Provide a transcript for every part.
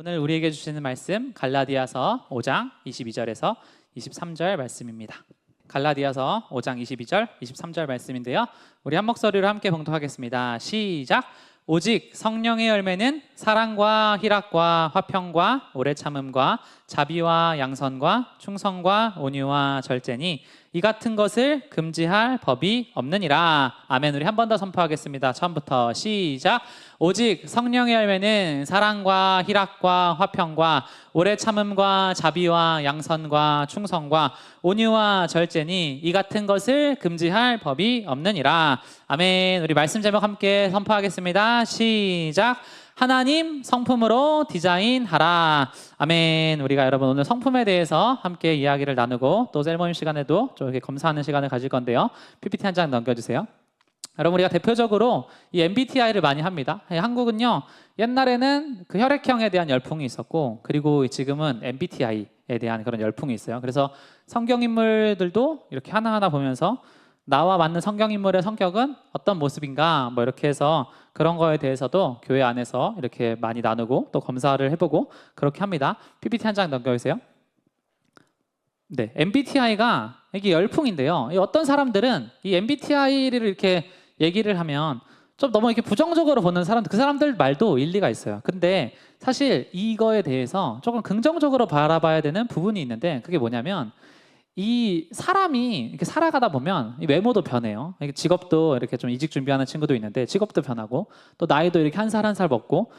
오늘 우리에게 주시는 말씀 갈라디아서 5장 22절에서 23절 말씀입니다. 갈라디아서 5장 22절, 23절 말씀인데요. 우리 한 목소리로 함께 봉독하겠습니다. 시작! 오직 성령의 열매는 사랑과 희락과 화평과 오래 참음과 자비와 양선과 충성과 온유와 절제니 이 같은 것을 금지할 법이 없느니라. 아멘. 우리 한 번 더 선포하겠습니다. 처음부터 시작. 오직 성령의 열매는 사랑과 희락과 화평과 오래 참음과 자비와 양선과 충성과 온유와 절제니 이 같은 것을 금지할 법이 없느니라. 아멘. 우리 말씀 제목 함께 선포하겠습니다. 시작. 하나님 성품으로 디자인하라. 아멘. 우리가 여러분 오늘 성품에 대해서 함께 이야기를 나누고 또 셀모임 시간에도 좀 이렇게 검사하는 시간을 가질 건데요. PPT 한 장 넘겨주세요. 여러분 우리가 대표적으로 이 MBTI를 많이 합니다. 한국은요 옛날에는 그 혈액형에 대한 열풍이 있었고 그리고 지금은 MBTI에 대한 그런 열풍이 있어요. 그래서 성경인물들도 이렇게 하나하나 보면서 나와 맞는 성경인물의 성격은 어떤 모습인가 뭐 이렇게 해서 그런 거에 대해서도 교회 안에서 이렇게 많이 나누고 또 검사를 해보고 그렇게 합니다. PPT 한 장 넘겨주세요. 네, MBTI가 이게 열풍인데요. 어떤 사람들은 이 MBTI를 이렇게 얘기를 하면 좀 너무 이렇게 부정적으로 보는 사람들, 그 사람들 말도 일리가 있어요. 근데 사실 이거에 대해서 조금 긍정적으로 바라봐야 되는 부분이 있는데 그게 뭐냐면 이 사람이 이렇게 살아가다 보면 이 외모도 변해요. 직업도 이렇게 좀 이직 준비하는 친구도 있는데 직업도 변하고 또 나이도 이렇게 한 살 한 살 먹고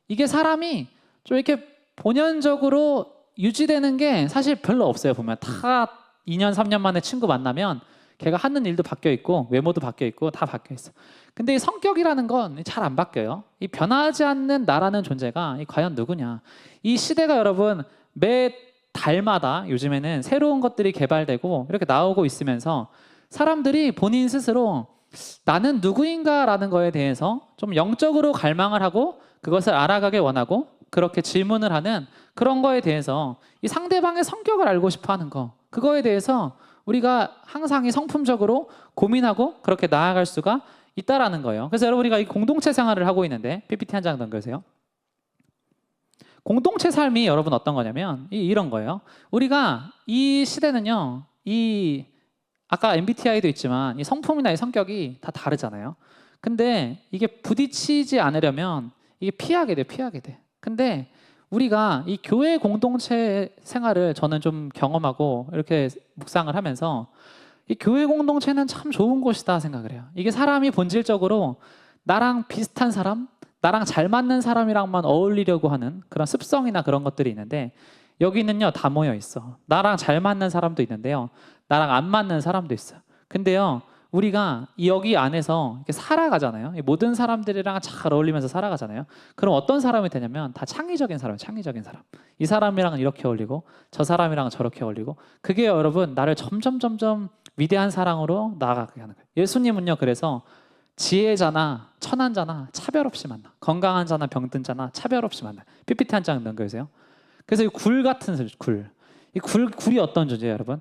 이게 사람이 좀 이렇게 본연적으로 유지되는 게 사실 별로 없어요. 보면 다 2년 3년 만에 친구 만나면 걔가 하는 일도 바뀌어 있고 외모도 바뀌어 있고 다 바뀌어 있어. 근데 이 성격이라는 건 잘 안 바뀌어요. 이 변하지 않는 나라는 존재가 과연 누구냐. 이 시대가 여러분 매 달마다 요즘에는 새로운 것들이 개발되고 이렇게 나오고 있으면서 사람들이 본인 스스로 나는 누구인가라는 거에 대해서 좀 영적으로 갈망을 하고 그것을 알아가길 원하고 그렇게 질문을 하는 그런 거에 대해서 이 상대방의 성격을 알고 싶어 하는 거 그거에 대해서 우리가 항상 이 성품적으로 고민하고 그렇게 나아갈 수가 있다라는 거예요. 그래서 여러분 우리가 이 공동체 생활을 하고 있는데 PPT 한 장 넘겨주세요. 공동체 삶이 여러분 어떤 거냐면 이런 거예요. 우리가 이 시대는요, 이 아까 MBTI도 있지만 이 성품이나 이 성격이 다 다르잖아요. 근데 이게 부딪히지 않으려면 이게 피하게 돼. 근데 우리가 이 교회 공동체 생활을 저는 좀 경험하고 이렇게 묵상을 하면서 이 교회 공동체는 참 좋은 곳이다 생각을 해요. 이게 사람이 본질적으로 나랑 비슷한 사람, 나랑 잘 맞는 사람이랑만 어울리려고 하는 그런 습성이나 그런 것들이 있는데 여기는요 다 모여 있어. 나랑 잘 맞는 사람도 있는데요, 나랑 안 맞는 사람도 있어요. 근데요 우리가 여기 안에서 이렇게 살아가잖아요. 모든 사람들이랑 잘 어울리면서 살아가잖아요. 그럼 어떤 사람이 되냐면 다 창의적인 사람. 이 사람이랑은 이렇게 어울리고 저 사람이랑은 저렇게 어울리고 그게 여러분 나를 점점 위대한 사랑으로 나아가게 하는 거예요. 예수님은요 그래서 지혜자나 천한자나 차별 없이 만나. 건강한 자나 병든 자나 차별 없이 만나. PPT 한 장 넘겨주세요. 그래서 이 굴 같은 굴. 이 굴이 어떤 존재예요, 여러분?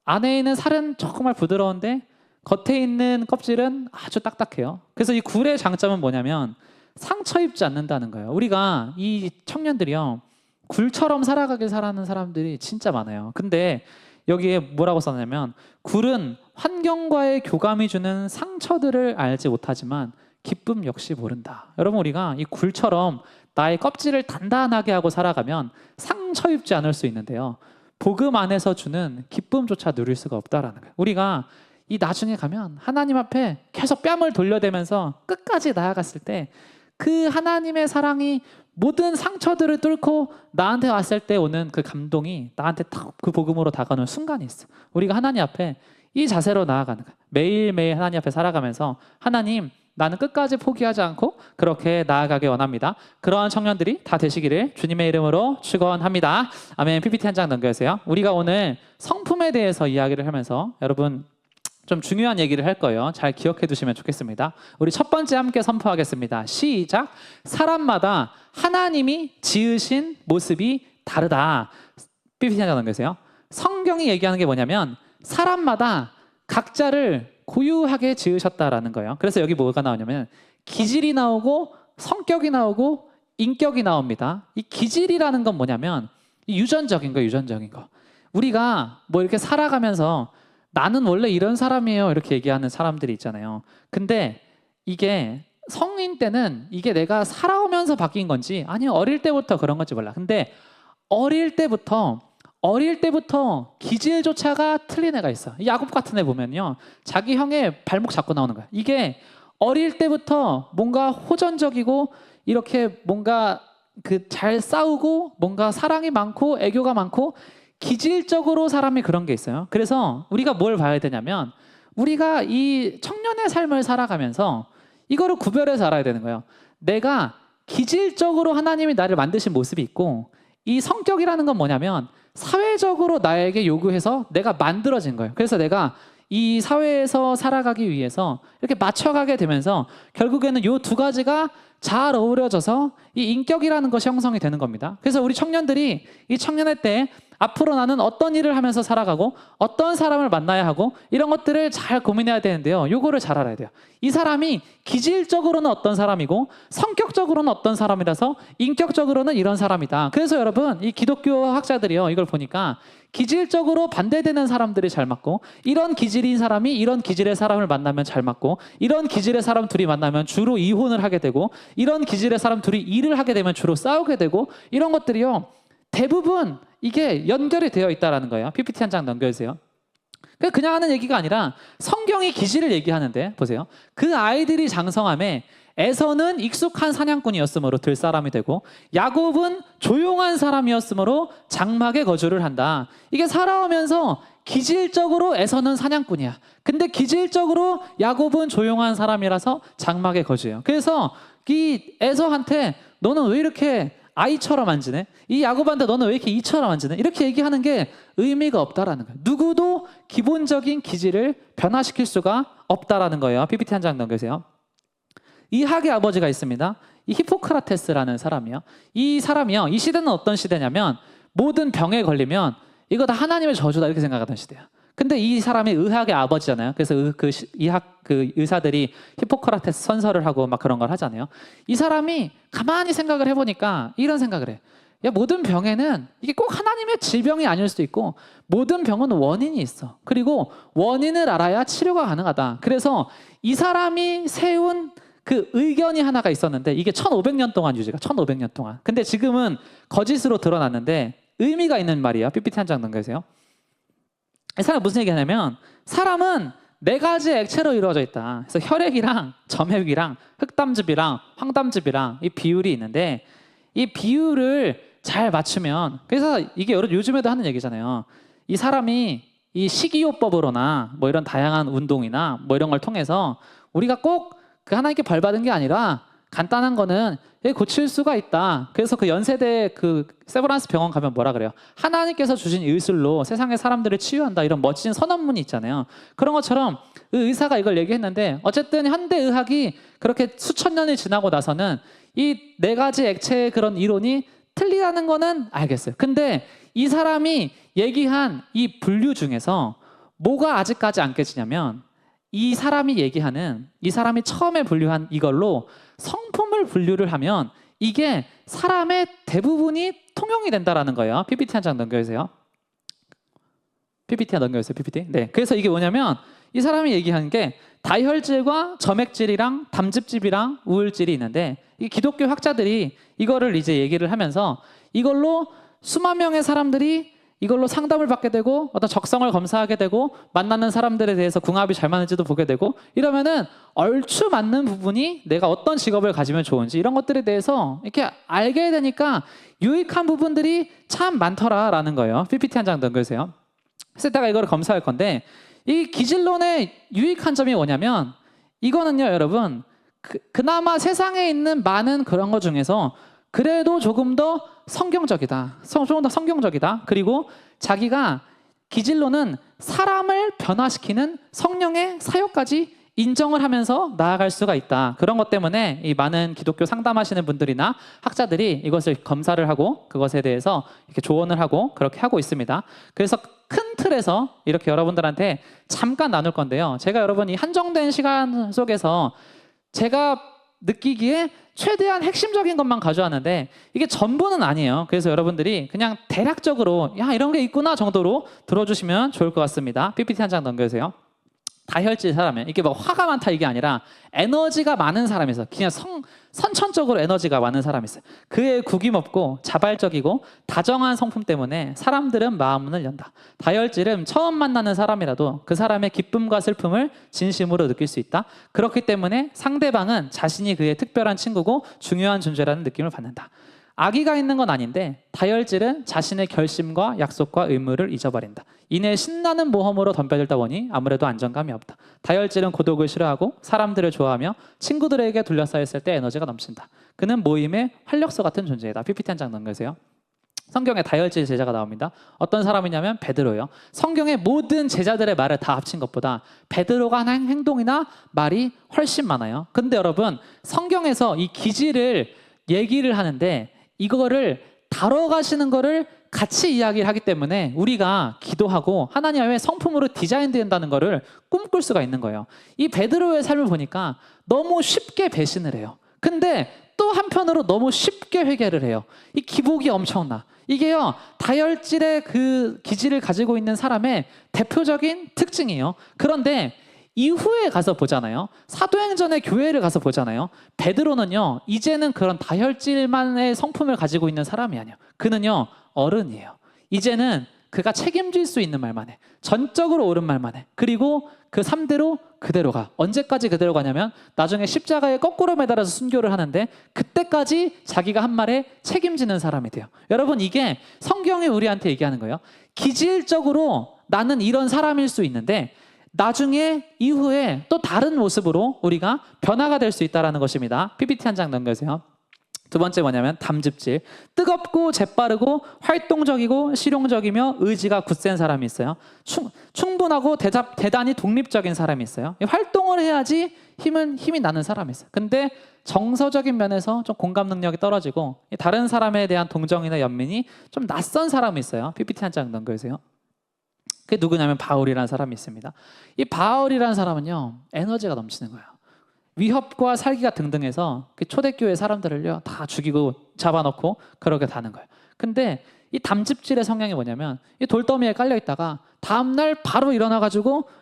안에 있는 살은 정말 부드러운데 겉에 있는 껍질은 아주 딱딱해요. 그래서 이 굴의 장점은 뭐냐면 상처 입지 않는다는 거예요. 우리가 이 청년들이요 굴처럼 살아가길 잘하는 사람들이 진짜 많아요. 근데 여기에 뭐라고 썼냐면 굴은 환경과의 교감이 주는 상처들을 알지 못하지만 기쁨 역시 모른다. 여러분 우리가 이 굴처럼 나의 껍질을 단단하게 하고 살아가면 상처 입지 않을 수 있는데요, 복음 안에서 주는 기쁨조차 누릴 수가 없다라는 거예요. 우리가 이 나중에 가면 하나님 앞에 계속 뺨을 돌려대면서 끝까지 나아갔을 때 그 하나님의 사랑이 모든 상처들을 뚫고 나한테 왔을 때 오는 그 감동이 나한테 딱 그 복음으로 다가오는 순간이 있어. 우리가 하나님 앞에 이 자세로 나아가는 거야. 매일매일 하나님 앞에 살아가면서 하나님 나는 끝까지 포기하지 않고 그렇게 나아가길 원합니다. 그러한 청년들이 다 되시기를 주님의 이름으로 축원합니다. 아멘. PPT 한 장 넘겨주세요. 우리가 오늘 성품에 대해서 이야기를 하면서 여러분 좀 중요한 얘기를 할 거예요. 잘 기억해 두시면 좋겠습니다. 우리 첫 번째 함께 선포하겠습니다. 시작. 사람마다 하나님이 지으신 모습이 다르다. PPT 한 장 넘겨주세요. 성경이 얘기하는 게 뭐냐면 사람마다 각자를 고유하게 지으셨다라는 거예요. 그래서 여기 뭐가 나오냐면 기질이 나오고 성격이 나오고 인격이 나옵니다. 이 기질이라는 건 뭐냐면 이 유전적인 거, 유전적인 거. 우리가 뭐 이렇게 살아가면서 나는 원래 이런 사람이에요 이렇게 얘기하는 사람들이 있잖아요. 근데 이게 성인 때는 이게 내가 살아오면서 바뀐 건지 아니면 어릴 때부터 그런 건지 몰라. 근데 어릴 때부터 기질조차가 틀린 애가 있어. 야곱 같은 애 보면요, 자기 형의 발목 잡고 나오는 거야. 이게 어릴 때부터 뭔가 호전적이고 이렇게 뭔가 그 잘 싸우고 뭔가 사랑이 많고 애교가 많고 기질적으로 사람이 그런 게 있어요. 그래서 우리가 뭘 봐야 되냐면 우리가 이 청년의 삶을 살아가면서 이거를 구별해서 알아야 되는 거예요. 내가 기질적으로 하나님이 나를 만드신 모습이 있고 이 성격이라는 건 뭐냐면 사회적으로 나에게 요구해서 내가 만들어진 거예요. 그래서 내가 이 사회에서 살아가기 위해서 이렇게 맞춰가게 되면서 결국에는 이 두 가지가 잘 어우러져서 이 인격이라는 것이 형성이 되는 겁니다. 그래서 우리 청년들이 이 청년의 때 앞으로 나는 어떤 일을 하면서 살아가고 어떤 사람을 만나야 하고 이런 것들을 잘 고민해야 되는데요. 요거를 잘 알아야 돼요. 이 사람이 기질적으로는 어떤 사람이고 성격적으로는 어떤 사람이라서 인격적으로는 이런 사람이다. 그래서 여러분 이 기독교 학자들이요, 이걸 보니까 기질적으로 반대되는 사람들이 잘 맞고 이런 기질인 사람이 이런 기질의 사람을 만나면 잘 맞고 이런 기질의 사람 둘이 만나면 주로 이혼을 하게 되고 이런 기질의 사람 둘이 일을 하게 되면 주로 싸우게 되고 이런 것들이요 대부분 이게 연결이 되어 있다는 거예요. PPT 한 장 넘겨주세요. 그냥 하는 얘기가 아니라 성경이 기질을 얘기하는데 보세요. 그 아이들이 장성함에 에서는 익숙한 사냥꾼이었으므로 들 사람이 되고 야곱은 조용한 사람이었으므로 장막에 거주를 한다. 이게 살아오면서 기질적으로 에서는 사냥꾼이야. 근데 기질적으로 야곱은 조용한 사람이라서 장막에 거주해요. 그래서 이 에서한테 너는 왜 이렇게 아이처럼 안 지내? 이 야곱한테 너는 왜 이렇게 이처럼 안 지내? 이렇게 얘기하는 게 의미가 없다라는 거예요. 누구도 기본적인 기질을 변화시킬 수가 없다라는 거예요. PPT 한 장 넘겨주세요. 이학의 아버지가 있습니다. 이 히포크라테스라는 사람이요. 이 사람이요, 이 시대는 어떤 시대냐면 모든 병에 걸리면 이거 다 하나님의 저주다 이렇게 생각하던 시대야. 근데 이 사람이 의학의 아버지잖아요. 그래서 그 의사들이 히포크라테스 선서를 하고 막 그런 걸 하잖아요. 이 사람이 가만히 생각을 해보니까 이런 생각을 해. 야, 모든 병에는 이게 꼭 하나님의 질병이 아닐 수도 있고 모든 병은 원인이 있어. 그리고 원인을 알아야 치료가 가능하다. 그래서 이 사람이 세운 그 의견이 하나가 있었는데 이게 1500년 동안 유지가 1500년 동안. 근데 지금은 거짓으로 드러났는데 의미가 있는 말이에요. PPT 한 장 넘겨주세요. 이 사람 무슨 얘기하냐면 사람은 네 가지 액체로 이루어져 있다. 그래서 혈액이랑 점액이랑 흑담즙이랑 황담즙이랑 이 비율이 있는데 이 비율을 잘 맞추면, 그래서 이게 요즘에도 하는 얘기잖아요. 이 사람이 이 식이요법으로나 뭐 이런 다양한 운동이나 뭐 이런 걸 통해서 우리가 꼭 그 하나님께 벌 받은 게 아니라 간단한 거는 고칠 수가 있다. 그래서 그 연세대 그 세브란스 병원 가면 뭐라 그래요? 하나님께서 주신 의술로 세상의 사람들을 치유한다. 이런 멋진 선언문이 있잖아요. 그런 것처럼 그 의사가 이걸 얘기했는데 어쨌든 현대 의학이 그렇게 수천 년이 지나고 나서는 이 네 가지 액체의 그런 이론이 틀리다는 거는 알겠어요. 근데 이 사람이 얘기한 이 분류 중에서 뭐가 아직까지 안 깨지냐면 이 사람이 처음에 분류한 이걸로 성품을 분류를 하면 이게 사람의 대부분이 통용이 된다라는 거예요. PPT 한 장 넘겨주세요. PPT 넘겨주세요. PPT. 네. 그래서 이게 뭐냐면 이 사람이 얘기하는 게 다혈질과 점액질이랑 담즙질이랑 우울질이 있는데 이 기독교 학자들이 이거를 이제 얘기를 하면서 이걸로 수만 명의 사람들이 이걸로 상담을 받게 되고 어떤 적성을 검사하게 되고 만나는 사람들에 대해서 궁합이 잘 맞는지도 보게 되고 이러면은 얼추 맞는 부분이 내가 어떤 직업을 가지면 좋은지 이런 것들에 대해서 이렇게 알게 되니까 유익한 부분들이 참 많더라라는 거예요. PPT 한 장 넘겨주세요. 그래서 이따가 이거를 검사할 건데 이 기질론의 유익한 점이 뭐냐면 이거는요, 여러분 그나마 세상에 있는 많은 그런 것 중에서 그래도 조금 더 성경적이다. 조금 더 성경적이다. 그리고 자기가 기질로는 사람을 변화시키는 성령의 사역까지 인정을 하면서 나아갈 수가 있다. 그런 것 때문에 이 많은 기독교 상담하시는 분들이나 학자들이 이것을 검사를 하고 그것에 대해서 이렇게 조언을 하고 그렇게 하고 있습니다. 그래서 큰 틀에서 이렇게 여러분들한테 잠깐 나눌 건데요. 제가 여러분 이 한정된 시간 속에서 제가 느끼기에 최대한 핵심적인 것만 가져왔는데 이게 전부는 아니에요. 그래서 여러분들이 그냥 대략적으로 야 이런 게 있구나 정도로 들어주시면 좋을 것 같습니다. PPT 한 장 넘겨주세요. 다혈질 사람이에요. 이게 뭐 화가 많다 이게 아니라 에너지가 많은 사람이 있어요. 그냥 선천적으로 에너지가 많은 사람이 있어요. 그의 구김없고 자발적이고 다정한 성품 때문에 사람들은 마음문을 연다. 다혈질은 처음 만나는 사람이라도 그 사람의 기쁨과 슬픔을 진심으로 느낄 수 있다. 그렇기 때문에 상대방은 자신이 그의 특별한 친구고 중요한 존재라는 느낌을 받는다. 악의가 있는 건 아닌데 다혈질은 자신의 결심과 약속과 의무를 잊어버린다. 이내 신나는 모험으로 덤벼들다 보니 아무래도 안정감이 없다. 다혈질은 고독을 싫어하고 사람들을 좋아하며 친구들에게 둘러싸였을 때 에너지가 넘친다. 그는 모임의 활력소 같은 존재이다. PPT 한 장 넘겨주세요. 성경에 다혈질 제자가 나옵니다. 어떤 사람이냐면 베드로예요. 성경의 모든 제자들의 말을 다 합친 것보다 베드로가 한 행동이나 말이 훨씬 많아요. 근데 여러분 성경에서 이 기질을 얘기를 하는데 이거를 다뤄가시는 거를 같이 이야기를 하기 때문에 우리가 기도하고 하나님의 성품으로 디자인된다는 거를 꿈꿀 수가 있는 거예요. 이 베드로의 삶을 보니까 너무 쉽게 배신을 해요. 근데 또 한편으로 너무 쉽게 회개를 해요. 이 기복이 엄청나. 이게요 다혈질의 그 기질을 가지고 있는 사람의 대표적인 특징이에요. 그런데 이후에 가서 보잖아요. 사도행전의 교회를 가서 보잖아요. 베드로는요 이제는 그런 다혈질만의 성품을 가지고 있는 사람이 아니에요. 그는요 어른이에요. 이제는 그가 책임질 수 있는 말만 해. 전적으로 옳은 말만 해. 그리고 그 삶대로 그대로 가. 언제까지 그대로 가냐면 나중에 십자가에 거꾸로 매달아서 순교를 하는데 그때까지 자기가 한 말에 책임지는 사람이 돼요. 여러분 이게 성경이 우리한테 얘기하는 거예요. 기질적으로 나는 이런 사람일 수 있는데 나중에 이후에 또 다른 모습으로 우리가 변화가 될 수 있다는 것입니다. PPT 한 장 넘겨주세요. 두 번째 뭐냐면 담즙질. 뜨겁고 재빠르고 활동적이고 실용적이며 의지가 굳센 사람이 있어요. 충분하고 대단히 독립적인 사람이 있어요. 활동을 해야지 힘이 나는 사람이 있어요. 근데 정서적인 면에서 좀 공감 능력이 떨어지고 다른 사람에 대한 동정이나 연민이 좀 낯선 사람이 있어요. PPT 한 장 넘겨주세요. 그게 누구냐면 바울이라는 사람이 있습니다. 이 바울이라는 사람은요 에너지가 넘치는 거예요. 위협과 살기가 등등해서 그 초대교회 사람들을요 다 죽이고 잡아놓고 그렇게 다는 거예요. 근데 이 담즙질의 성향이 뭐냐면 이 돌더미에 깔려 있다가 다음날 바로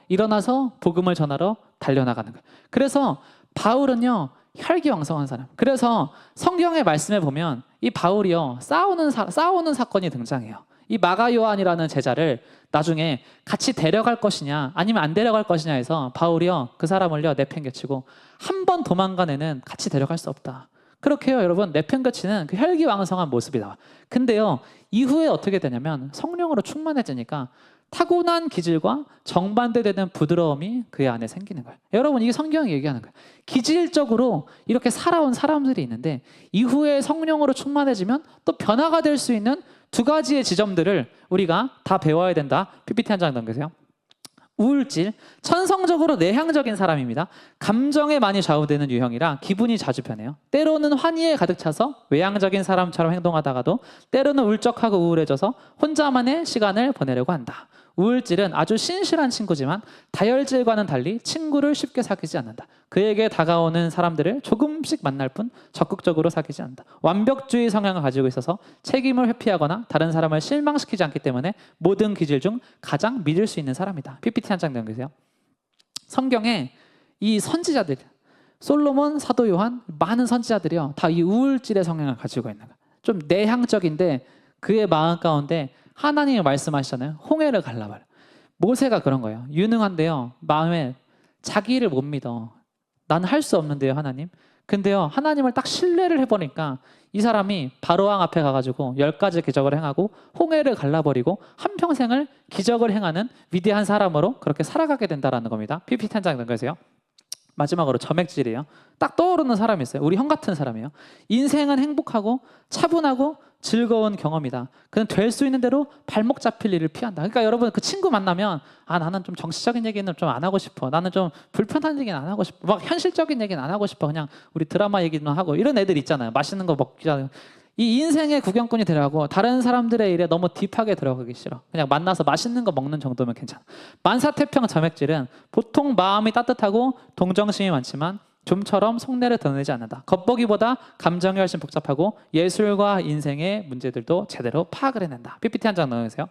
일어나서 복음을 전하러 달려나가는 거예요. 그래서 바울은요 혈기왕성한 사람. 그래서 성경의 말씀에 보면 이 바울이요 싸우는 사건이 등장해요. 이 마가 요한이라는 제자를 나중에 같이 데려갈 것이냐 아니면 안 데려갈 것이냐 해서 바울이요 그 사람을요 내팽개치고 한 번 도망간 애는 같이 데려갈 수 없다. 그렇게요 여러분 내팽개치는 그 혈기왕성한 모습이 나와. 근데요 이후에 어떻게 되냐면 성령으로 충만해지니까 타고난 기질과 정반대되는 부드러움이 그의 안에 생기는 거예요. 여러분 이게 성경이 얘기하는 거예요. 기질적으로 이렇게 살아온 사람들이 있는데 이후에 성령으로 충만해지면 또 변화가 될 수 있는 두 가지의 지점들을 우리가 다 배워야 된다. PPT 한 장 넘기세요. 우울질, 천성적으로 내향적인 사람입니다. 감정에 많이 좌우되는 유형이라 기분이 자주 변해요. 때로는 환희에 가득 차서 외향적인 사람처럼 행동하다가도 때로는 울적하고 우울해져서 혼자만의 시간을 보내려고 한다. 우울질은 아주 신실한 친구지만 다혈질과는 달리 친구를 쉽게 사귀지 않는다. 그에게 다가오는 사람들을 조금씩 만날 뿐 적극적으로 사귀지 않는다. 완벽주의 성향을 가지고 있어서 책임을 회피하거나 다른 사람을 실망시키지 않기 때문에 모든 기질 중 가장 믿을 수 있는 사람이다. PPT 한 장 넘기세요. 성경에 이 선지자들 솔로몬, 사도 요한 많은 선지자들이요 다 이 우울질의 성향을 가지고 있는 거예요. 좀 내향적인데 그의 마음 가운데 하나님이 말씀하시잖아요. 홍해를 갈라버려. 모세가 그런 거예요. 유능한데요 마음에 자기를 못 믿어. 나는 할 수 없는데요 하나님. 근데요 하나님을 딱 신뢰를 해보니까 이 사람이 바로왕 앞에 가가지고 10가지 기적을 행하고 홍해를 갈라버리고 한평생을 기적을 행하는 위대한 사람으로 그렇게 살아가게 된다는 겁니다. PPT 한 장 넘겨주세요. 마지막으로 점액질이에요. 딱 떠오르는 사람이 있어요. 우리 형 같은 사람이에요. 인생은 행복하고 차분하고 즐거운 경험이다. 그는 될 수 있는 대로 발목 잡힐 일을 피한다. 그러니까 여러분 그 친구 만나면 나는 좀 정치적인 얘기는 좀 안 하고 싶어. 나는 좀 불편한 얘기는 안 하고 싶어. 막 현실적인 얘기는 안 하고 싶어. 그냥 우리 드라마 얘기만 하고 이런 애들 있잖아요. 맛있는 거 먹기 전에 이 인생의 구경꾼이 되라고 다른 사람들의 일에 너무 딥하게 들어가기 싫어. 그냥 만나서 맛있는 거 먹는 정도면 괜찮아. 만사태평 점액질은 보통 마음이 따뜻하고 동정심이 많지만 좀처럼 속내를 드러내지 않는다. 겉보기보다 감정이 훨씬 복잡하고 예술과 인생의 문제들도 제대로 파악을 해낸다. PPT 한 장 넣으세요.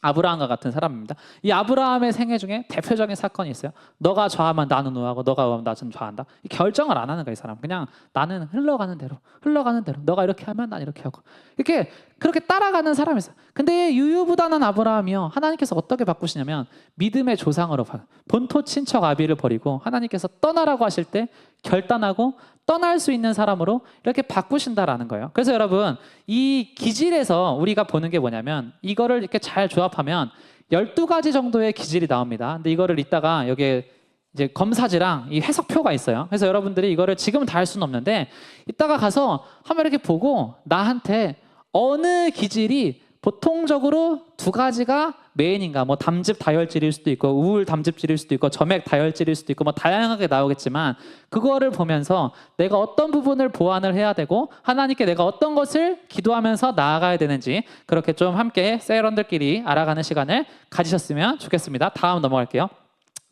아브라함과 같은 사람입니다. 이 아브라함의 생애 중에 대표적인 사건이 있어요. 너가 좌하면 나는 우하고 너가 우하면 나는 좌한다. 이 결정을 안 하는 거야, 이 사람. 그냥 나는 흘러가는 대로 너가 이렇게 하면 난 이렇게 하고 이렇게 그렇게 따라가는 사람이 있어요. 근데 유유부단한 아브라함이요, 하나님께서 어떻게 바꾸시냐면 믿음의 조상으로 본토 친척 아비를 버리고 하나님께서 떠나라고 하실 때 결단하고 떠날 수 있는 사람으로 이렇게 바꾸신다라는 거예요. 그래서 여러분, 이 기질에서 우리가 보는 게 뭐냐면 이거를 이렇게 잘 조합하면 12가지 정도의 기질이 나옵니다. 근데 이거를 이따가 여기에 이제 검사지랑 이 해석표가 있어요. 그래서 여러분들이 이거를 지금 다 할 수는 없는데 이따가 가서 한번 이렇게 보고 나한테 어느 기질이 보통적으로 2가지가 메인인가, 뭐 담즙 다혈질일 수도 있고 우울 담즙질일 수도 있고 점액 다혈질일 수도 있고 뭐 다양하게 나오겠지만 그거를 보면서 내가 어떤 부분을 보완을 해야 되고 하나님께 내가 어떤 것을 기도하면서 나아가야 되는지 그렇게 좀 함께 세런들끼리 알아가는 시간을 가지셨으면 좋겠습니다. 다음 넘어갈게요.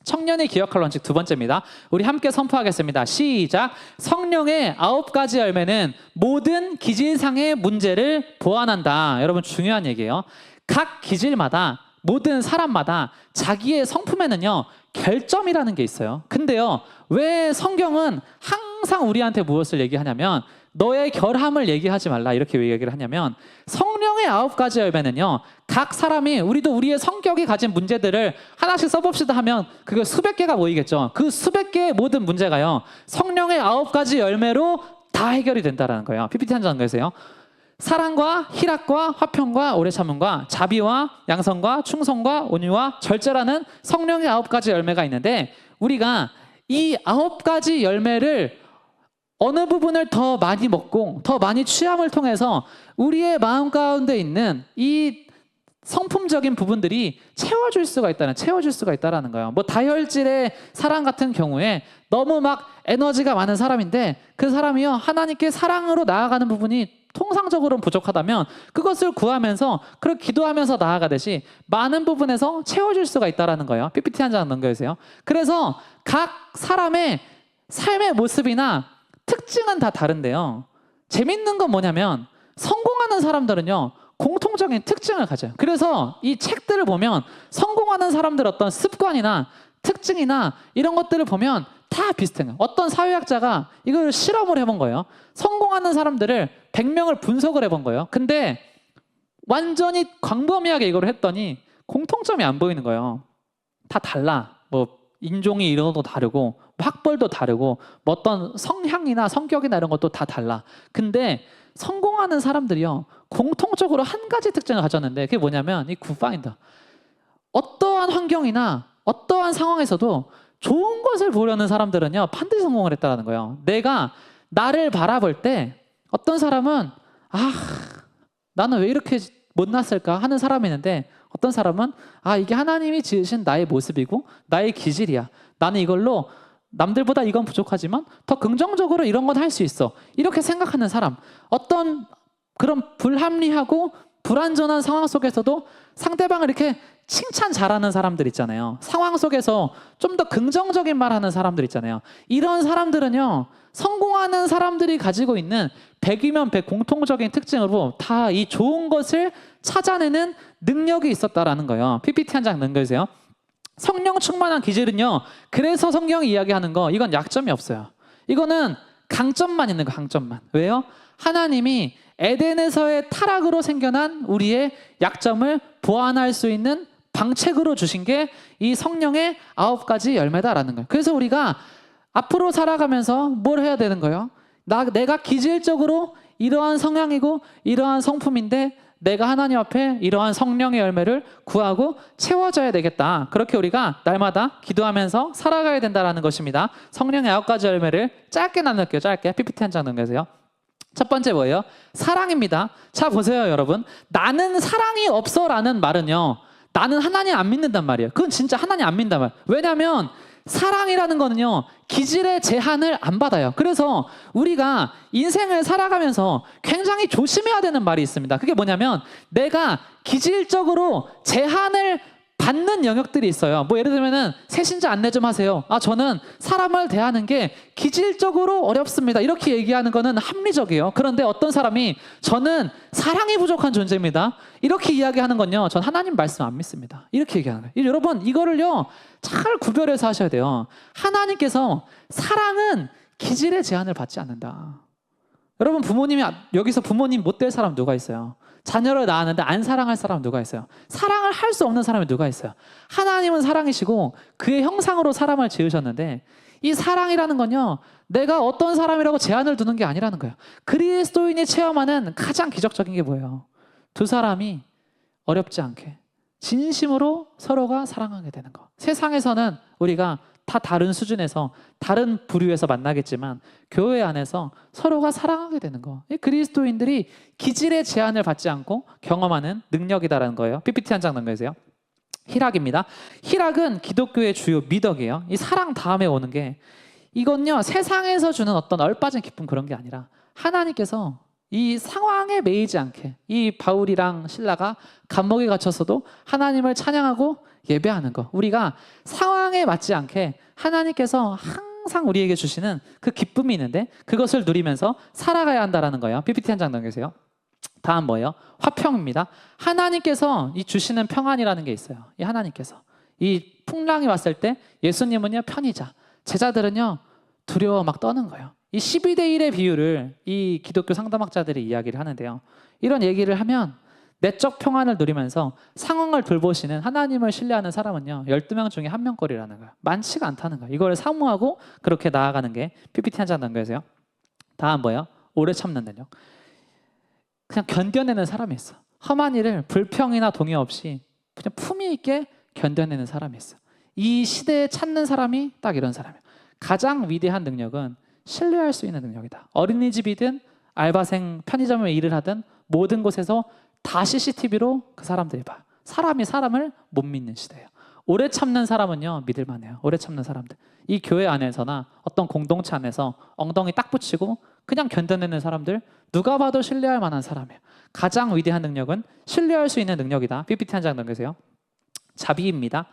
청년이 기억할 원칙 2번째입니다. 우리 함께 선포하겠습니다. 시작. 성령의 9가지 열매는 모든 기질상의 문제를 보완한다. 여러분, 중요한 얘기예요. 각 기질마다 모든 사람마다 자기의 성품에는요 결점이라는 게 있어요. 근데요, 왜 성경은 항상 우리한테 무엇을 얘기하냐면 너의 결함을 얘기하지 말라 이렇게 왜 얘기를 하냐면 성령의 9가지 열매는요 각 사람이 우리도 우리의 성격이 가진 문제들을 하나씩 써봅시다 하면 그게 수백 개가 모이겠죠. 그 수백 개의 모든 문제가요 성령의 9가지 열매로 다 해결이 된다는 거예요. PPT 한 장 보세요. 사랑과 희락과 화평과 오래 참음과 자비와 양성과 충성과 온유와 절제라는 성령의 9가지 열매가 있는데 우리가 이 9가지 열매를 어느 부분을 더 많이 먹고 더 많이 취함을 통해서 우리의 마음 가운데 있는 이 성품적인 부분들이 채워질 수가 있다라는 거예요. 뭐 다혈질의 사랑 같은 경우에 너무 막 에너지가 많은 사람인데 그 사람이요 하나님께 사랑으로 나아가는 부분이 통상적으로는 부족하다면 그것을 구하면서 그렇게 기도하면서 나아가듯이 많은 부분에서 채워질 수가 있다라는 거예요. PPT 한 장 넘겨주세요. 그래서 각 사람의 삶의 모습이나 특징은 다 다른데요. 재밌는 건 뭐냐면 성공하는 사람들은요 공통적인 특징을 가져요. 그래서 이 책들을 보면 성공하는 사람들 어떤 습관이나 특징이나 이런 것들을 보면 다 비슷해요. 어떤 사회학자가 이걸 실험을 해본 거예요. 성공하는 사람들을 100명을 분석을 해본 거예요. 근데 완전히 광범위하게 이걸 했더니 공통점이 안 보이는 거예요. 다 달라. 뭐 인종이 이런 것도 다르고 학벌도 다르고 뭐 어떤 성향이나 성격이나 이런 것도 다 달라. 근데 성공하는 사람들이요 공통적으로 한 가지 특징을 가졌는데 그게 뭐냐면 이 굿파인더. 어떠한 환경이나 어떠한 상황에서도 좋은 것을 보려는 사람들은요 반드시 성공을 했다는 거예요. 내가 나를 바라볼 때 어떤 사람은 나는 왜 이렇게 못났을까 하는 사람이 있는데 어떤 사람은 이게 하나님이 지으신 나의 모습이고 나의 기질이야. 나는 이걸로 남들보다 이건 부족하지만 더 긍정적으로 이런 건 할 수 있어. 이렇게 생각하는 사람. 어떤 그런 불합리하고 불완전한 상황 속에서도 상대방을 이렇게 칭찬 잘하는 사람들 있잖아요. 상황 속에서 좀 더 긍정적인 말 하는 사람들 있잖아요. 이런 사람들은요 성공하는 사람들이 가지고 있는 100이면 100 공통적인 특징으로 다 이 좋은 것을 찾아내는 능력이 있었다라는 거예요. PPT 한 장 넘겨주세요. 성령 충만한 기질은요 그래서 성경이 이야기하는 거 이건 약점이 없어요. 이거는 강점만 있는 거. 강점만. 왜요? 하나님이 에덴에서의 타락으로 생겨난 우리의 약점을 보완할 수 있는 방책으로 주신 게 이 성령의 9가지 열매다라는 거예요. 그래서 우리가 앞으로 살아가면서 뭘 해야 되는 거예요? 내가 기질적으로 이러한 성향이고 이러한 성품인데 내가 하나님 앞에 이러한 성령의 열매를 구하고 채워져야 되겠다. 그렇게 우리가 날마다 기도하면서 살아가야 된다는 것입니다. 성령의 9가지 열매를 짧게 나눌게요. 짧게. PPT 한 장 넘겨주세요. 첫 번째 뭐예요? 사랑입니다. 자 보세요 여러분. 나는 사랑이 없어라는 말은요 나는 하나님 안 믿는단 말이에요. 그건 진짜 하나님 안 믿는단 말이에요. 왜냐하면 사랑이라는 거는요 기질의 제한을 안 받아요. 그래서 우리가 인생을 살아가면서 굉장히 조심해야 되는 말이 있습니다. 그게 뭐냐면 내가 기질적으로 제한을 받는 영역들이 있어요. 뭐 예를 들면은 세신자 안내 좀 하세요. 저는 사람을 대하는 게 기질적으로 어렵습니다. 이렇게 얘기하는 거는 합리적이에요. 그런데 어떤 사람이 저는 사랑이 부족한 존재입니다. 이렇게 이야기하는 건요. 전 하나님 말씀 안 믿습니다. 이렇게 얘기하는 거예요. 여러분 이거를요. 잘 구별해서 하셔야 돼요. 하나님께서 사랑은 기질의 제한을 받지 않는다. 여러분 부모님이 여기서 부모님 못 될 사람 누가 있어요? 자녀를 낳았는데 안 사랑할 사람 누가 있어요? 사랑을 할 수 없는 사람이 누가 있어요? 하나님은 사랑이시고 그의 형상으로 사람을 지으셨는데 이 사랑이라는 건요. 내가 어떤 사람이라고 제한을 두는 게 아니라는 거예요. 그리스도인이 체험하는 가장 기적적인 게 뭐예요? 두 사람이 어렵지 않게 진심으로 서로가 사랑하게 되는 거. 세상에서는 우리가 다 다른 수준에서 다른 부류에서 만나겠지만 교회 안에서 서로가 사랑하게 되는 거. 그리스도인들이 기질의 제한을 받지 않고 경험하는 능력이다라는 거예요. PPT 한 장 넘겨주세요. 희락입니다. 희락은 기독교의 주요 미덕이에요. 이 사랑 다음에 오는 게 이건요. 세상에서 주는 어떤 얼빠진 기쁨 그런 게 아니라 하나님께서 이 상황에 매이지 않게 이 바울이랑 실라가 감옥에 갇혔어도 하나님을 찬양하고 예배하는 거. 우리가 상황에 맞지 않게 하나님께서 항상 우리에게 주시는 그 기쁨이 있는데 그것을 누리면서 살아가야 한다는 거예요. PPT 한 장 넘기세요. 다음 뭐예요? 화평입니다. 하나님께서 이 주시는 평안이라는 게 있어요. 이 하나님께서 이 풍랑이 왔을 때 예수님은요 편히자, 제자들은요 두려워 막 떠는 거예요. 이 12대 1의 비율을 이 기독교 상담학자들이 이야기를 하는데요. 이런 얘기를 하면 내적 평안을 누리면서 상황을 돌보시는 하나님을 신뢰하는 사람은요 12명 중에 1명꼴이라는 거예요. 많지가 않다는 거예요. 이걸 사모하고 그렇게 나아가는 게 PPT 한 장 넘겨주세요. 다음 뭐예요? 오래 참는 능력. 그냥 견뎌내는 사람이 있어. 험한 일을 불평이나 동요 없이 그냥 품위 있게 견뎌내는 사람이 있어. 이 시대에 찾는 사람이 딱 이런 사람이에요. 가장 위대한 능력은 신뢰할 수 있는 능력이다. 어린이집이든 알바생 편의점에 일을 하든 모든 곳에서 다 CCTV로 그 사람들이 봐. 사람이 사람을 못 믿는 시대예요. 오래 참는 사람은요 믿을 만해요. 오래 참는 사람들. 이 교회 안에서나 어떤 공동체 안에서 엉덩이 딱 붙이고 그냥 견뎌내는 사람들 누가 봐도 신뢰할 만한 사람이에요. 가장 위대한 능력은 신뢰할 수 있는 능력이다. PPT 한 장 넘기세요. 자비입니다.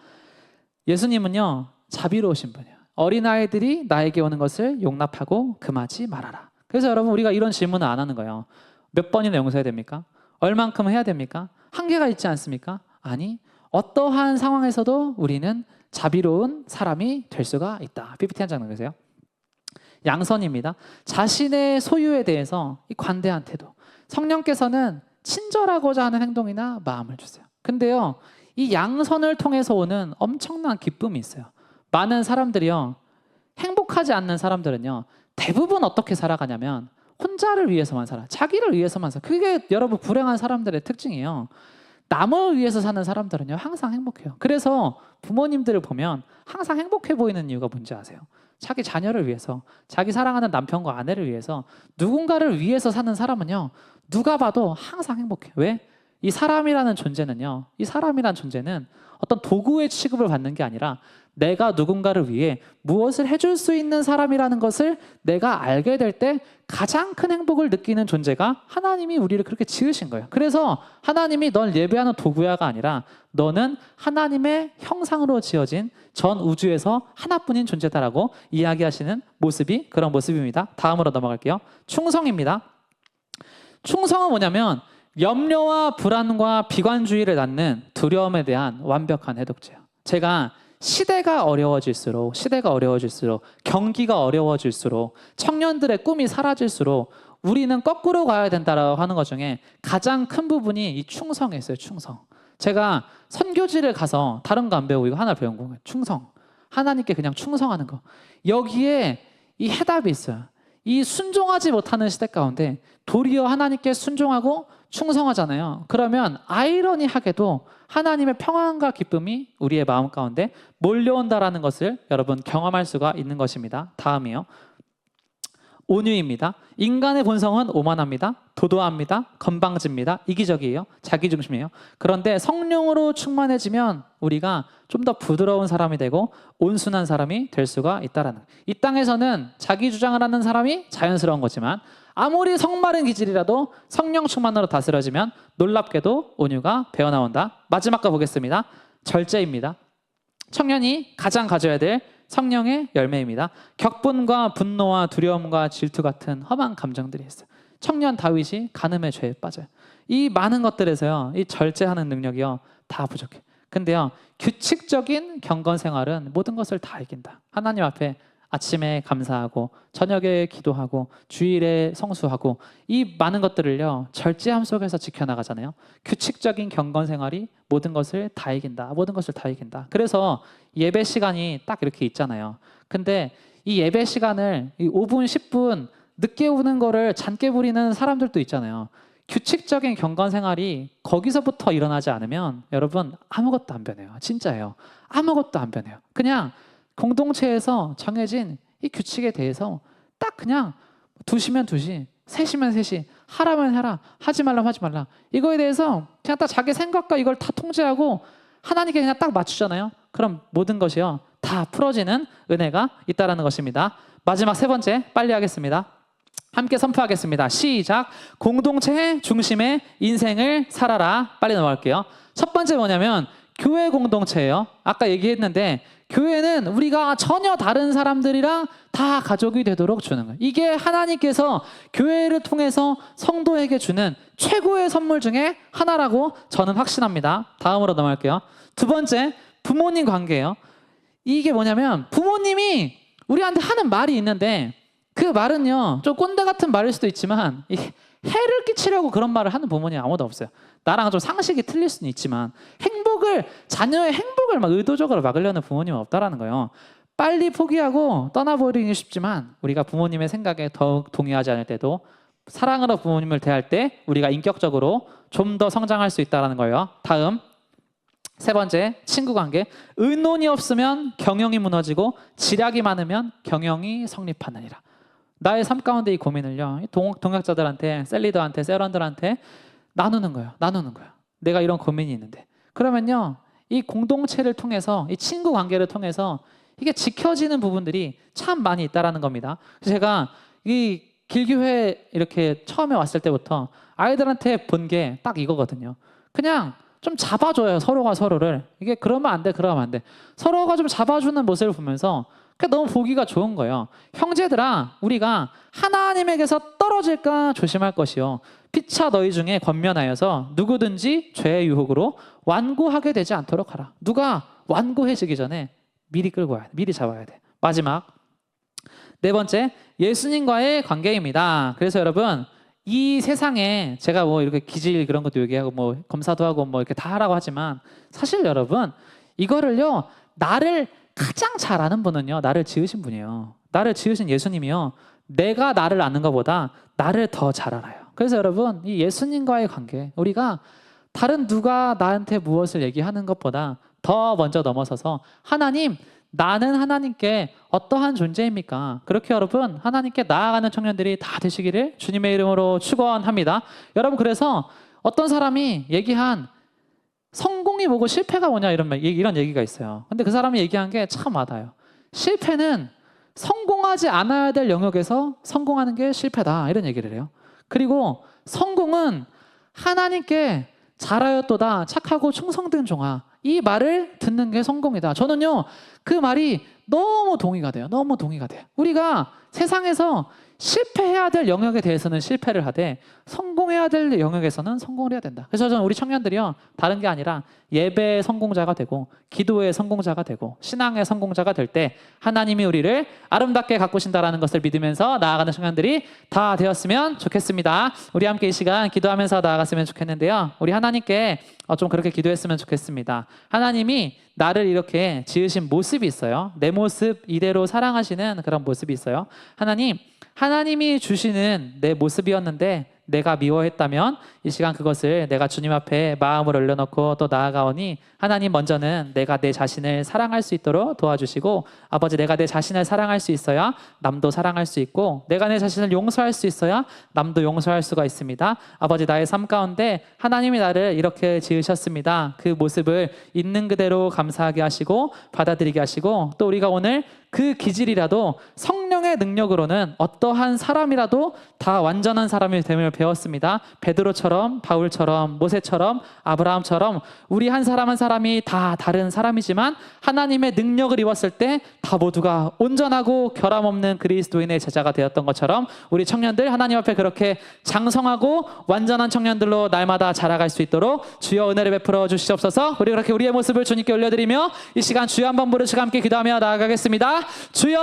예수님은요 자비로우신 분이에요. 어린아이들이 나에게 오는 것을 용납하고 금하지 말아라. 그래서 여러분 우리가 이런 질문을 안 하는 거예요. 몇 번이나 용서해야 됩니까? 얼만큼 해야 됩니까? 한계가 있지 않습니까? 아니, 어떠한 상황에서도 우리는 자비로운 사람이 될 수가 있다. PPT 한 장 넘기세요. 양선입니다. 자신의 소유에 대해서 이 관대한 태도. 성령께서는 친절하고자 하는 행동이나 마음을 주세요. 근데요, 이 양선을 통해서 오는 엄청난 기쁨이 있어요. 많은 사람들이요, 행복하지 않는 사람들은요, 대부분 어떻게 살아가냐면 혼자를 위해서만 살아. 자기를 위해서만 살아. 그게 여러분 불행한 사람들의 특징이에요. 남을 위해서 사는 사람들은요 항상 행복해요. 그래서 부모님들을 보면 항상 행복해 보이는 이유가 뭔지 아세요? 자기 자녀를 위해서, 자기 사랑하는 남편과 아내를 위해서 누군가를 위해서 사는 사람은요 누가 봐도 항상 행복해요. 왜? 이 사람이라는 존재는요, 이 사람이라는 존재는 어떤 도구의 취급을 받는 게 아니라 내가 누군가를 위해 무엇을 해줄 수 있는 사람이라는 것을 내가 알게 될 때 가장 큰 행복을 느끼는 존재가 하나님이 우리를 그렇게 지으신 거예요. 그래서 하나님이 널 예배하는 도구야가 아니라 너는 하나님의 형상으로 지어진 전 우주에서 하나뿐인 존재다라고 이야기하시는 모습이 그런 모습입니다. 다음으로 넘어갈게요. 충성입니다. 충성은 뭐냐면 염려와 불안과 비관주의를 낳는 두려움에 대한 완벽한 해독제예요. 제가 시대가 어려워질수록 경기가 어려워질수록 청년들의 꿈이 사라질수록 우리는 거꾸로 가야 된다라고 하는 것 중에 가장 큰 부분이 이 충성에 있어요. 충성. 제가 선교지를 가서 다른 거 안 배우고 이거 하나 배운 거예요. 충성. 하나님께 그냥 충성하는 거. 여기에 이 해답이 있어요. 이 순종하지 못하는 시대 가운데 도리어 하나님께 순종하고 충성하잖아요. 그러면 아이러니하게도 하나님의 평안과 기쁨이 우리의 마음 가운데 몰려온다라는 것을 여러분 경험할 수가 있는 것입니다. 다음이요. 온유입니다. 인간의 본성은 오만합니다. 도도합니다. 건방집니다. 이기적이에요. 자기중심이에요. 그런데 성령으로 충만해지면 우리가 좀 더 부드러운 사람이 되고 온순한 사람이 될 수가 있다라는 거예요. 이 땅에서는 자기 주장을 하는 사람이 자연스러운 거지만 아무리 성마른 기질이라도 성령 충만으로 다스려지면 놀랍게도 온유가 배어나온다. 마지막 거 보겠습니다. 절제입니다. 청년이 가장 가져야 될 성령의 열매입니다. 격분과 분노와 두려움과 질투 같은 험한 감정들이 있어요. 청년 다윗이 간음의 죄에 빠져요. 이 많은 것들에서요, 이 절제하는 능력이요 다 부족해. 근데요, 규칙적인 경건 생활은 모든 것을 다 이긴다. 하나님 앞에 아침에 감사하고 저녁에 기도하고 주일에 성수하고 이 많은 것들을요 절제함 속에서 지켜나가잖아요. 규칙적인 경건 생활이 모든 것을 다 이긴다. 모든 것을 다 이긴다. 그래서 예배 시간이 딱 이렇게 있잖아요. 근데 이 예배 시간을 이 5분 10분 늦게 오는 거를 잔깨 부리는 사람들도 있잖아요. 규칙적인 경건 생활이 거기서부터 일어나지 않으면 여러분 아무것도 안 변해요. 진짜예요. 아무것도 안 변해요. 그냥 공동체에서 정해진 이 규칙에 대해서 딱 그냥 2시면 2시, 3시면 3시, 하라면 해라, 하지 말라면 하지 말라. 이거에 대해서 그냥 딱 자기 생각과 이걸 다 통제하고 하나님께 그냥 딱 맞추잖아요. 그럼 모든 것이요 다 풀어지는 은혜가 있다라는 것입니다. 마지막 세 번째 빨리 하겠습니다. 함께 선포하겠습니다. 시작. 공동체 중심의 인생을 살아라. 빨리 넘어갈게요. 첫 번째 뭐냐면 교회 공동체예요. 아까 얘기했는데 교회는 우리가 전혀 다른 사람들이랑 다 가족이 되도록 주는 거예요. 이게 하나님께서 교회를 통해서 성도에게 주는 최고의 선물 중에 하나라고 저는 확신합니다. 다음으로 넘어갈게요. 두 번째, 부모님 관계예요. 이게 뭐냐면 부모님이 우리한테 하는 말이 있는데 그 말은요 좀 꼰대 같은 말일 수도 있지만 이게 해를 끼치려고 그런 말을 하는 부모님 아무도 없어요. 나랑 좀 상식이 틀릴 수는 있지만 자녀의 행복을 막 의도적으로 막으려는 부모님은 없다라는 거예요. 빨리 포기하고 떠나버리기 쉽지만 우리가 부모님의 생각에 더욱 동의하지 않을 때도 사랑으로 부모님을 대할 때 우리가 인격적으로 좀 더 성장할 수 있다는 거예요. 다음 세 번째, 친구 관계. 의논이 없으면 경영이 무너지고 지략이 많으면 경영이 성립하느니라. 나의 삶 가운데 이 고민을요 동역자들한테, 셀리더한테, 세런들한테 나누는 거예요. 내가 이런 고민이 있는데 그러면요 이 공동체를 통해서, 이 친구 관계를 통해서 이게 지켜지는 부분들이 참 많이 있다라는 겁니다. 그래서 제가 이 길교회 이렇게 처음에 왔을 때부터 아이들한테 본 게 딱 이거거든요. 그냥 좀 잡아줘요. 서로가 서로를. 이게 그러면 안 돼, 그러면 안 돼. 서로가 좀 잡아주는 모습을 보면서 너무 보기가 좋은 거예요. 형제들아, 우리가 하나님에게서 떨어질까 조심할 것이요. 피차 너희 중에 권면하여서 누구든지 죄의 유혹으로 완고하게 되지 않도록 하라. 누가 완고해지기 전에 미리 끌고 와야 돼. 미리 잡아야 돼. 마지막 네 번째, 예수님과의 관계입니다. 그래서 여러분 이 세상에 제가 뭐 이렇게 기질 그런 것도 얘기하고 뭐 검사도 하고 뭐 이렇게 다 하라고 하지만 사실 여러분 이거를요 나를 가장 잘 아는 분은요 나를 지으신 분이에요. 나를 지으신 예수님이요 내가 나를 아는 것보다 나를 더 잘 알아요. 그래서 여러분 이 예수님과의 관계, 우리가 다른 누가 나한테 무엇을 얘기하는 것보다 더 먼저 넘어서서 하나님, 나는 하나님께 어떠한 존재입니까? 그렇게 여러분 하나님께 나아가는 청년들이 다 되시기를 주님의 이름으로 축원합니다. 여러분 그래서 어떤 사람이 얘기한 성공이 뭐고 실패가 뭐냐 이런 얘기가 있어요. 근데 그 사람이 얘기한 게 참 와닿아요. 실패는 성공하지 않아야 될 영역에서 성공하는 게 실패다 이런 얘기를 해요. 그리고 성공은 하나님께 잘하였도다 착하고 충성된 종아, 이 말을 듣는 게 성공이다. 저는요 그 말이 너무 동의가 돼요. 너무 동의가 돼요. 우리가 세상에서 실패해야 될 영역에 대해서는 실패를 하되 성공해야 될 영역에서는 성공을 해야 된다. 그래서 저는 우리 청년들이요 다른 게 아니라 예배의 성공자가 되고 기도의 성공자가 되고 신앙의 성공자가 될 때 하나님이 우리를 아름답게 가꾸신다라는 것을 믿으면서 나아가는 청년들이 다 되었으면 좋겠습니다. 우리 함께 이 시간 기도하면서 나아갔으면 좋겠는데요. 우리 하나님께 좀 그렇게 기도했으면 좋겠습니다. 하나님이 나를 이렇게 지으신 모습이 있어요. 내 모습 이대로 사랑하시는 그런 모습이 있어요. 하나님이 주시는 내 모습이었는데 내가 미워했다면 이 시간 그것을 내가 주님 앞에 마음을 올려놓고 또 나아가오니 하나님, 먼저는 내가 내 자신을 사랑할 수 있도록 도와주시고, 아버지, 내가 내 자신을 사랑할 수 있어야 남도 사랑할 수 있고, 내가 내 자신을 용서할 수 있어야 남도 용서할 수가 있습니다. 아버지, 나의 삶 가운데 하나님이 나를 이렇게 지으셨습니다. 그 모습을 있는 그대로 감사하게 하시고 받아들이게 하시고, 또 우리가 오늘 그 기질이라도 성령의 능력으로는 어떠한 사람이라도 다 완전한 사람이 됨을 배웠습니다. 베드로처럼, 바울처럼, 모세처럼, 아브라함처럼 우리 한 사람 한 사람이 다 다른 사람이지만 하나님의 능력을 입었을 때 다 모두가 온전하고 결함 없는 그리스도인의 제자가 되었던 것처럼 우리 청년들 하나님 앞에 그렇게 장성하고 완전한 청년들로 날마다 자라갈 수 있도록 주여 은혜를 베풀어 주시옵소서. 우리 그렇게 우리의 모습을 주님께 올려드리며 이 시간 주여 한번 부르시고 함께 기도하며 나아가겠습니다. 주여!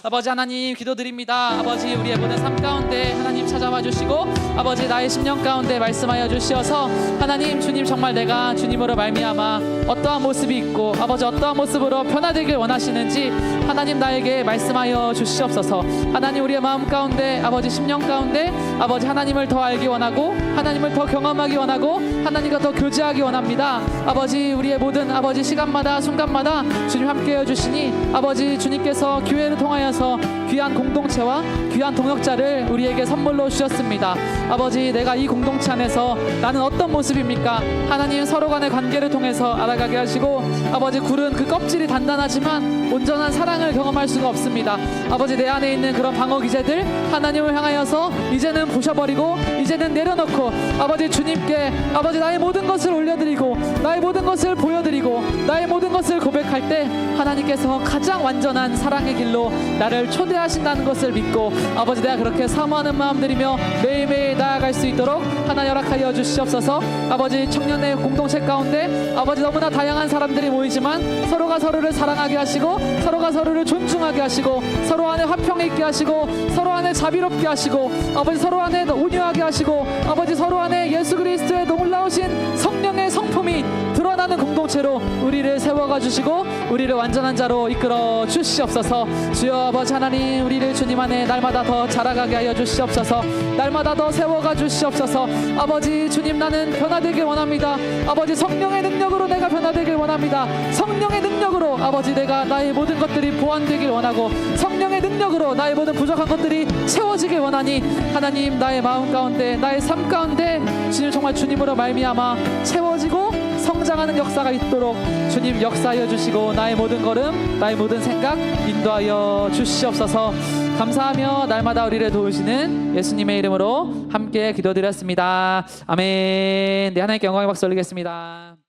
아버지 하나님 기도드립니다. 아버지 우리의 모든 삶 가운데 하나님 찾아와 주시고 아버지 나의 심령 가운데 말씀하여 주시어서 하나님 주님 정말 내가 주님으로 말미암아 어떠한 모습이 있고 아버지 어떠한 모습으로 변화되길 원하시는지 하나님 나에게 말씀하여 주시옵소서. 하나님 우리의 마음 가운데 아버지 심령 가운데 아버지 하나님을 더 알기 원하고 하나님을 더 경험하기 원하고 하나님과 더 교제하기 원합니다. 아버지 우리의 모든 아버지 시간마다 순간마다 주님 함께해 주시니 아버지 주님께서 교회를 통하여서 귀한 공동체와 귀한 동역자를 우리에게 선물로 주셨습니다. 아버지 내가 이 공동체 안에서 나는 어떤 모습입니까? 하나님 서로 간의 관계를 통해서 알아가게 하시고 아버지 굴은 그 껍질이 단단하지만 온전한 사랑을 경험할 수가 없습니다. 아버지 내 안에 있는 그런 방어 기제들 하나님을 향하여서 이제는 부셔버리고 이제는 내려놓고 아버지 주님께 아버지 나의 모든 것을 올려드리고 나의 모든 것을 보여드리고 나의 모든 것을 고백할 때 하나님께서 가장 완전한 사랑의 길로 나를 초대하신다는 것을 믿고 아버지 내가 그렇게 사모하는 마음들이며 매일매일 나아갈 수 있도록 하나님 허락하여 주시옵소서. 아버지 청년의 공동체 가운데 아버지 너무나 다양한 사람들이 모이지만 서로가 서로를 사랑하게 하시고 서로가 서로를 존중하게 하시고 서로 안에 화평이 있게 하시고 서로 안에 자비롭게 하시고 아버지 서로 안에 온유하게 하시고 아버지 서로 안에 예수 그리스도의 놀라우신 성령의 성품이 드러나는 공동체로 우리를 세워가 주시고 우리를 완전한 자로 이끌어 주시옵소서. 주여 아버지 하나님 우리를 주님 안에 날마다 더 자라가게 하여 주시옵소서. 날마다 더 세워가 주시옵소서. 아버지 주님 나는 변화되길 원합니다. 아버지 성령의 능력으로 내가 변화되길 원합니다. 성령의 능력으로 아버지 내가 나의 모든 것들이 보완되길 원하고 성령의 능력으로 나의 모든 부족한 것들이 채워지길 원하니 하나님 나의 마음 가운데 나의 삶 가운데 주님 정말 주님으로 말미암아 채워지고 성장하는 역사가 있도록 주님 역사하여 주시고 나의 모든 걸음 나의 모든 생각 인도하여 주시옵소서. 감사하며 날마다 우리를 도우시는 예수님의 이름으로 함께 기도드렸습니다. 아멘. 네 하나님께 영광의 박수 올리겠습니다.